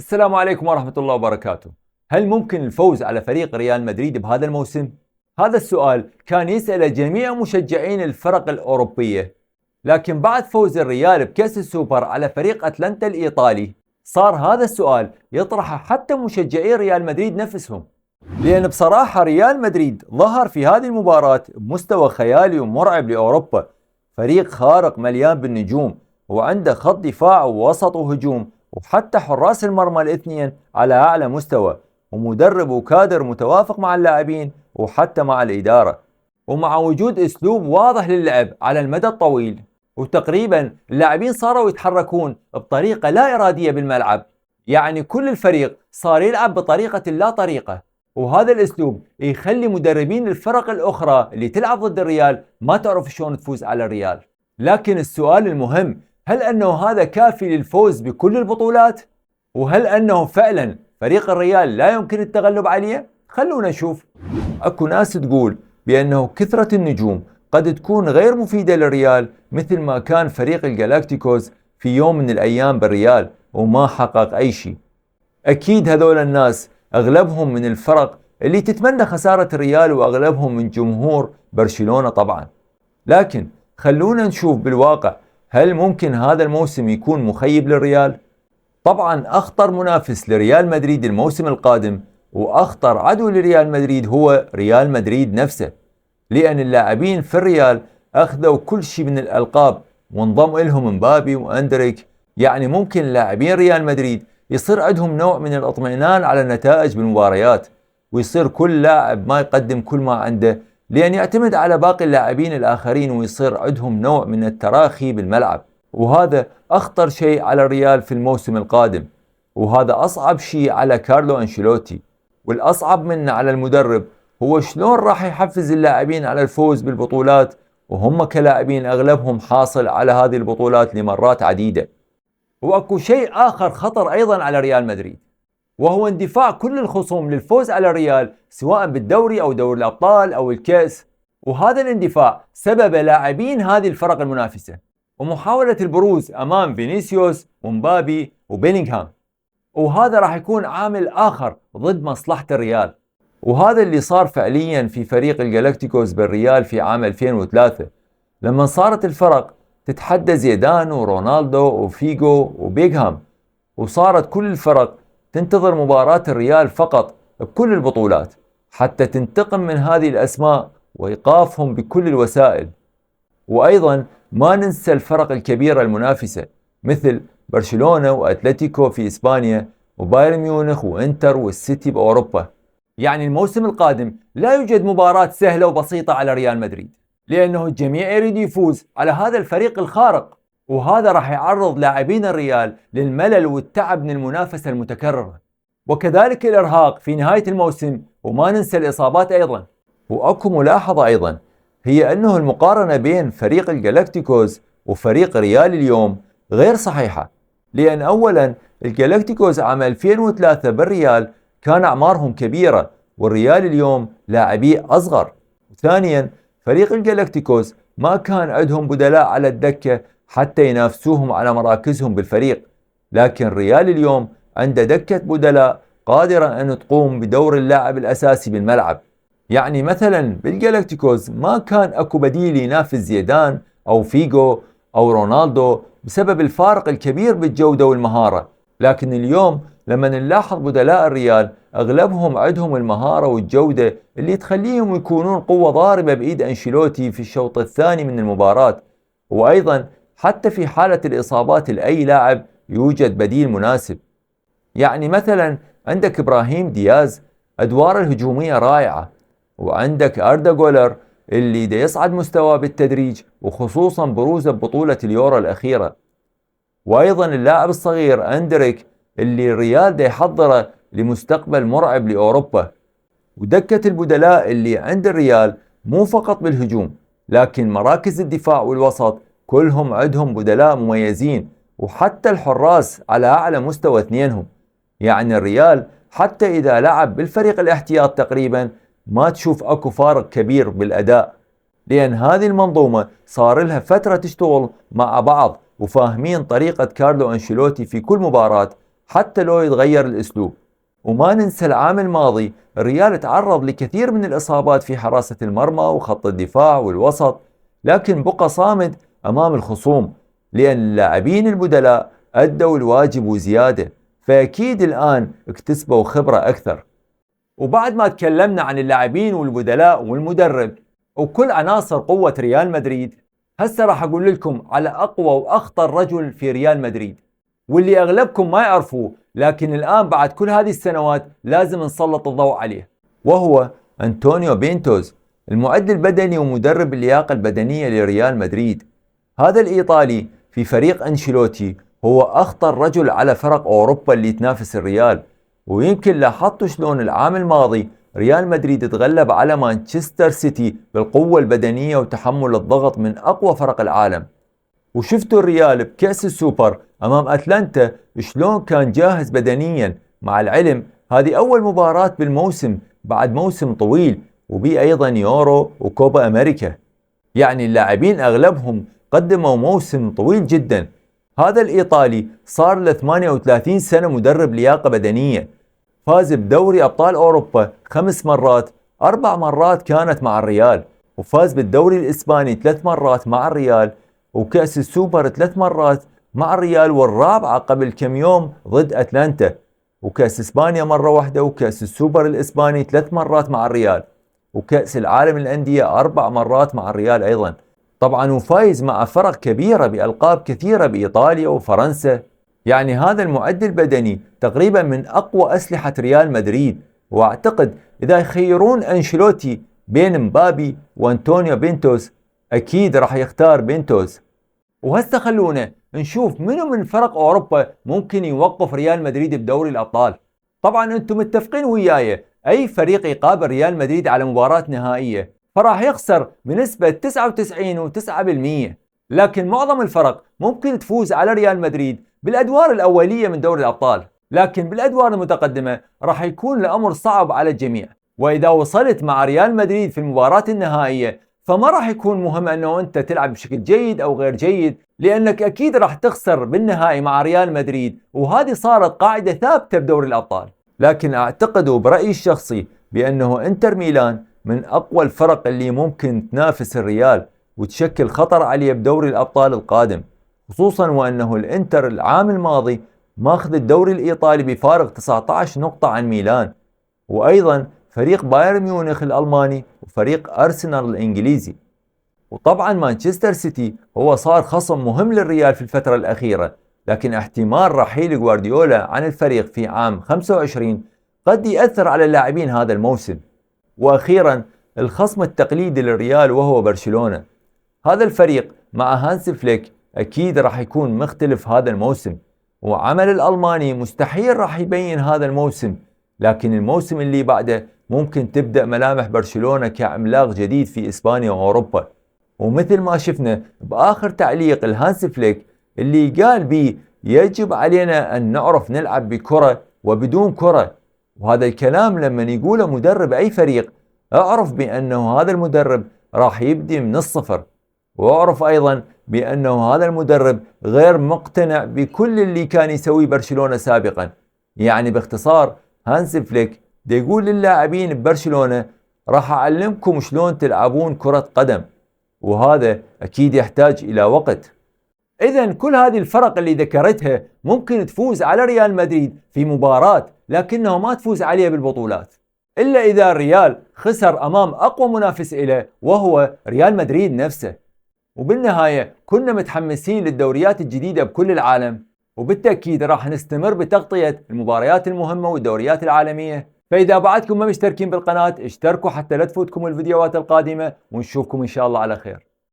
السلام عليكم ورحمة الله وبركاته. هل ممكن الفوز على فريق ريال مدريد بهذا الموسم؟ هذا السؤال كان يسأله جميع مشجعين الفرق الأوروبية، لكن بعد فوز الريال بكأس السوبر على فريق أتلانتا الإيطالي صار هذا السؤال يطرحه حتى مشجعي ريال مدريد نفسهم، لأن بصراحة ريال مدريد ظهر في هذه المباراة بمستوى خيالي ومرعب لأوروبا. فريق خارق مليان بالنجوم، وعنده خط دفاع ووسط وهجوم، وحتى حراس المرمى الاثنين على أعلى مستوى، ومدرب وكادر متوافق مع اللاعبين وحتى مع الإدارة، ومع وجود أسلوب واضح للعب على المدى الطويل. وتقريبا اللاعبين صاروا يتحركون بطريقة لا إرادية بالملعب، يعني كل الفريق صار يلعب بطريقة لا طريقة، وهذا الأسلوب يخلي مدربين الفرق الأخرى اللي تلعب ضد الريال ما تعرف شلون تفوز على الريال. لكن السؤال المهم، هل أنه هذا كافي للفوز بكل البطولات؟ وهل أنه فعلا فريق الريال لا يمكن التغلب عليه؟ خلونا نشوف. أكو ناس تقول بأنه كثرة النجوم قد تكون غير مفيدة للريال، مثل ما كان فريق الجالاكتيكوس في يوم من الأيام بالريال وما حقق أي شيء. أكيد هذول الناس أغلبهم من الفرق اللي تتمنى خسارة الريال، وأغلبهم من جمهور برشلونة طبعا. لكن خلونا نشوف بالواقع، هل ممكن هذا الموسم يكون مخيب للريال؟ طبعا أخطر منافس لريال مدريد الموسم القادم وأخطر عدو لريال مدريد هو ريال مدريد نفسه، لأن اللاعبين في الريال أخذوا كل شيء من الألقاب، وانضم لهم مبابي وأندريك. يعني ممكن لاعبين ريال مدريد يصير عندهم نوع من الاطمئنان على النتائج بالمباريات، ويصير كل لاعب ما يقدم كل ما عنده لأن يعتمد على باقي اللاعبين الآخرين، ويصير عندهم نوع من التراخي بالملعب. وهذا أخطر شيء على الريال في الموسم القادم، وهذا أصعب شيء على كارلو أنشيلوتي. والأصعب منه على المدرب هو شلون راح يحفز اللاعبين على الفوز بالبطولات، وهم كلاعبين أغلبهم حاصل على هذه البطولات لمرات عديدة. وأكو شيء آخر خطر أيضا على ريال مدريد، وهو اندفاع كل الخصوم للفوز على الريال سواء بالدوري أو دوري الأبطال أو الكأس. وهذا الاندفاع سبب لاعبين هذه الفرق المنافسة ومحاولة البروز أمام فينيسيوس ومبابي وبيلينغهام، وهذا راح يكون عامل آخر ضد مصلحة الريال. وهذا اللي صار فعليا في فريق الجالاكتيكوس بالريال في عام 2003، لما صارت الفرق تتحدى زيدان ورونالدو وفيجو وبيغهام، وصارت كل الفرق تنتظر مباراة الريال فقط بكل البطولات حتى تنتقم من هذه الأسماء وإيقافهم بكل الوسائل. وأيضا ما ننسى الفرق الكبيرة المنافسة مثل برشلونة وأتلتيكو في إسبانيا، وبايرن ميونخ وإنتر والسيتي بأوروبا. يعني الموسم القادم لا يوجد مباراة سهلة وبسيطة على ريال مدريد، لأنه الجميع يريد يفوز على هذا الفريق الخارق، وهذا راح يعرض لاعبين الريال للملل والتعب من المنافسة المتكررة، وكذلك الإرهاق في نهاية الموسم، وما ننسى الإصابات أيضا. وأكو ملاحظة أيضا، هي أنه المقارنة بين فريق الجالاكتيكوس وفريق ريال اليوم غير صحيحة، لأن أولا الجالاكتيكوس عام 2003 بالريال كان أعمارهم كبيرة، والريال اليوم لاعبيه أصغر. ثانيا فريق الجالاكتيكوس ما كان عندهم بدلاء على الدكة حتى ينافسوهم على مراكزهم بالفريق، لكن ريال اليوم عنده دكة بدلاء قادرة أن تقوم بدور اللاعب الأساسي بالملعب. يعني مثلا بالجالاكتيكوس ما كان أكو بديل ينافس زيدان أو فيجو أو رونالدو بسبب الفارق الكبير بالجودة والمهارة، لكن اليوم لما نلاحظ بدلاء الريال أغلبهم عندهم المهارة والجودة اللي تخليهم يكونون قوة ضاربة بإيد أنشيلوتي في الشوط الثاني من المباراة. وأيضا حتى في حالة الإصابات لأي لاعب يوجد بديل مناسب. يعني مثلا عندك إبراهيم دياز أدواره الهجومية رائعة، وعندك أردا جولر اللي دا يصعد مستواه بالتدريج، وخصوصا بروزه ببطولة اليورو الأخيرة. وأيضا اللاعب الصغير أندريك اللي الريال دا يحضره لمستقبل مرعب لأوروبا. ودكة البدلاء اللي عند الريال مو فقط بالهجوم، لكن مراكز الدفاع والوسط كلهم عندهم بدلاء مميزين، وحتى الحراس على أعلى مستوى اثنينهم. يعني الريال حتى إذا لعب بالفريق الاحتياط تقريبا ما تشوف أكو فارق كبير بالأداء، لأن هذه المنظومة صار لها فترة تشتغل مع بعض، وفاهمين طريقة كارلو أنشيلوتي في كل مباراة حتى لو يتغير الأسلوب. وما ننسى العام الماضي الريال تعرض لكثير من الإصابات في حراسة المرمى وخط الدفاع والوسط، لكن بقى صامد أمام الخصوم لأن اللاعبين البدلاء أدوا الواجب وزيادة، فأكيد الآن اكتسبوا خبرة أكثر. وبعد ما تكلمنا عن اللاعبين والبدلاء والمدرب وكل عناصر قوة ريال مدريد، هسه راح أقول لكم على أقوى وأخطر رجل في ريال مدريد، واللي أغلبكم ما يعرفوه، لكن الآن بعد كل هذه السنوات لازم نسلط الضوء عليه، وهو أنطونيو بينتوز، المعد البدني ومدرب اللياقة البدنية لريال مدريد. هذا الإيطالي في فريق أنشيلوتي هو أخطر رجل على فرق أوروبا اللي تنافس الريال. ويمكن لاحظتوا شلون العام الماضي ريال مدريد تغلب على مانشستر سيتي بالقوة البدنية وتحمل الضغط من أقوى فرق العالم. وشفتوا الريال بكأس السوبر أمام أتلانتا شلون كان جاهز بدنيا، مع العلم هذه أول مباراة بالموسم بعد موسم طويل، وبي أيضا يورو وكوبا أمريكا، يعني اللاعبين أغلبهم قدموا موسم طويل جدا. هذا الإيطالي صار له 38 سنة مدرب لياقة بدنية، فاز بدوري أبطال أوروبا 5 مرات، 4 مرات كانت مع الريال، وفاز بالدوري الإسباني 3 مرات مع الريال، وكأس السوبر 3 مرات مع الريال والرابعة قبل كم يوم ضد أتلانتا، وكأس إسبانيا مرة واحدة، وكأس السوبر الإسباني 3 مرات مع الريال، وكأس العالم الأندية 4 مرات مع الريال أيضا. طبعا وفايز مع فرق كبيرة بألقاب كثيرة بإيطاليا وفرنسا. يعني هذا المعد البدني تقريبا من أقوى أسلحة ريال مدريد. وأعتقد إذا يخيرون أنشيلوتي بين مبابي وأنطونيو بينتوز أكيد راح يختار بينتوز. وهسه خلونا نشوف منو من فرق أوروبا ممكن يوقف ريال مدريد بدوري الأبطال. طبعا أنتم متفقين وياي أي فريق يقابل ريال مدريد على مباراة نهائية فراح يخسر بنسبة 99.9%، لكن معظم الفرق ممكن تفوز على ريال مدريد بالأدوار الأولية من دوري الأبطال، لكن بالأدوار المتقدمة راح يكون الأمر صعب على الجميع. وإذا وصلت مع ريال مدريد في المباراة النهائية فما راح يكون مهم أنه أنت تلعب بشكل جيد أو غير جيد، لأنك أكيد راح تخسر بالنهائي مع ريال مدريد، وهذه صارت قاعدة ثابتة بدوري الأبطال. لكن أعتقد وبرأيي الشخصي بأنه إنتر ميلان من أقوى الفرق اللي ممكن تنافس الريال وتشكل خطر عليه بدوري الأبطال القادم، خصوصا وأنه الإنتر العام الماضي ماخذ الدوري الإيطالي بفارق 19 نقطة عن ميلان، وأيضا فريق بايرن ميونخ الألماني وفريق أرسنال الإنجليزي. وطبعا مانشستر سيتي هو صار خصم مهم للريال في الفترة الأخيرة، لكن احتمال رحيل غوارديولا عن الفريق في عام 25 قد يأثر على اللاعبين هذا الموسم. وأخيرا الخصم التقليدي للريال وهو برشلونة، هذا الفريق مع هانس فليك أكيد راح يكون مختلف هذا الموسم، وعمل الألماني مستحيل راح يبين هذا الموسم، لكن الموسم اللي بعده ممكن تبدأ ملامح برشلونة كعملاق جديد في إسبانيا وأوروبا. ومثل ما شفنا بآخر تعليق الهانس فليك اللي قال بيه يجب علينا أن نعرف نلعب بكرة وبدون كرة، وهذا الكلام لما يقوله مدرب أي فريق اعرف بأنه هذا المدرب راح يبدي من الصفر، واعرف أيضا بأنه هذا المدرب غير مقتنع بكل اللي كان يسويه برشلونة سابقا. يعني باختصار هانس فليك دا يقول للاعبين ببرشلونة راح أعلمكم شلون تلعبون كرة قدم، وهذا أكيد يحتاج إلى وقت. إذن كل هذه الفرق اللي ذكرتها ممكن تفوز على ريال مدريد في مباراة، لكنه ما تفوز عليه بالبطولات، إلا إذا الريال خسر أمام أقوى منافس إله وهو ريال مدريد نفسه. وبالنهاية كنا متحمسين للدوريات الجديدة بكل العالم، وبالتأكيد راح نستمر بتغطية المباريات المهمة والدوريات العالمية. فإذا بعدكم ما مشتركين بالقناة اشتركوا حتى لا تفوتكم الفيديوهات القادمة، ونشوفكم إن شاء الله على خير.